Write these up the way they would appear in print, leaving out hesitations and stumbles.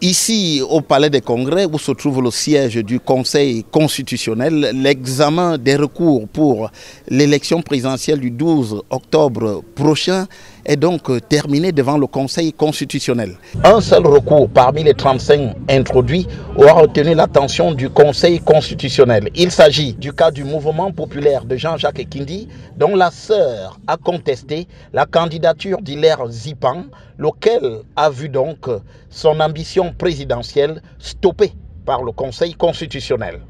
Ici, au Palais des Congrès, où se trouve le siège du Conseil constitutionnel, l'examen des recours pour l'élection présidentielle du 12 octobre prochain est donc terminé devant le Conseil constitutionnel. Un seul recours parmi les 35 introduits aura retenu l'attention du Conseil constitutionnel. Il s'agit du cas du mouvement populaire de Jean-Jacques Ekindi, dont la sœur a contesté la candidature d'Hilaire Zipan, lequel a vu donc son ambition présidentielle stoppée par le Conseil constitutionnel.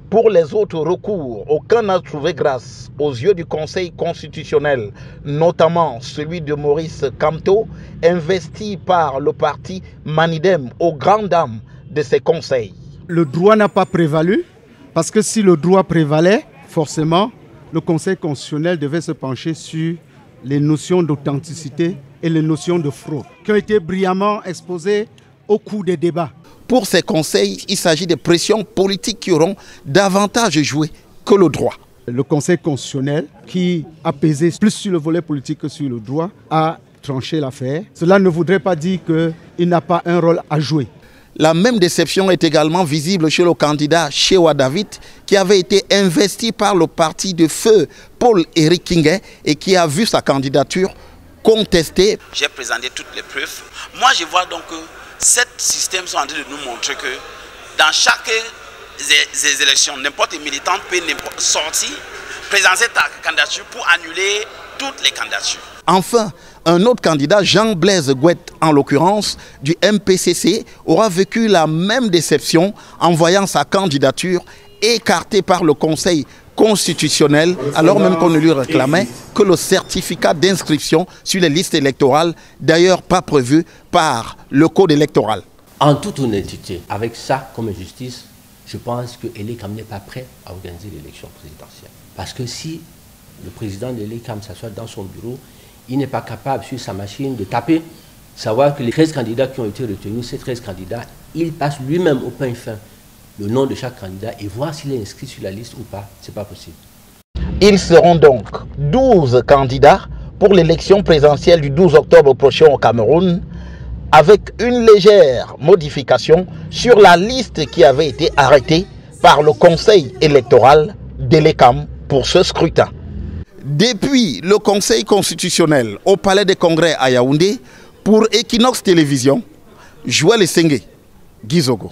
Pour les autres recours, aucun n'a trouvé grâce aux yeux du Conseil constitutionnel, notamment celui de Maurice Kamto, investi par le parti Manidem aux grandes dames de ses conseils. Le droit n'a pas prévalu, parce que si le droit prévalait, forcément, le Conseil constitutionnel devait se pencher sur les notions d'authenticité et les notions de fraude, qui ont été brillamment exposées au cours des débats. Pour ces conseils, il s'agit de pressions politiques qui auront davantage joué que le droit. Le Conseil constitutionnel, qui a pesé plus sur le volet politique que sur le droit, a tranché l'affaire. Cela ne voudrait pas dire qu'il n'a pas un rôle à jouer. La même déception est également visible chez le candidat Shewa David, qui avait été investi par le parti de feu Paul-Éric Kinguet et qui a vu sa candidature contestée. J'ai présenté toutes les preuves. Moi, je vois donc que ces systèmes sont en train de nous montrer que dans chaque des élections, n'importe quel militant peut sortir, présenter sa candidature pour annuler toutes les candidatures. Enfin, un autre candidat, Jean-Blaise Gouette, en l'occurrence, du MPCC, aura vécu la même déception en voyant sa candidature écartée par le Conseil constitutionnel, alors même qu'on ne lui réclamait que le certificat d'inscription sur les listes électorales, d'ailleurs pas prévu par le code électoral. En toute honnêteté, avec ça comme injustice, je pense que l'ELECAM n'est pas prêt à organiser l'élection présidentielle. Parce que si le président de l'ELECAM s'assoit dans son bureau, il n'est pas capable sur sa machine de taper, savoir que les 13 candidats qui ont été retenus, ces 13 candidats, il passe lui-même au pain fin le nom de chaque candidat et voir s'il est inscrit sur la liste ou pas. Ce n'est pas possible. Ils seront donc 12 candidats pour l'élection présidentielle du 12 octobre prochain au Cameroun, avec une légère modification sur la liste qui avait été arrêtée par le Conseil électoral de l'ELECAM pour ce scrutin. Depuis le Conseil constitutionnel au Palais des Congrès à Yaoundé, pour Equinox Télévision, Joël Essengue, Gizogo.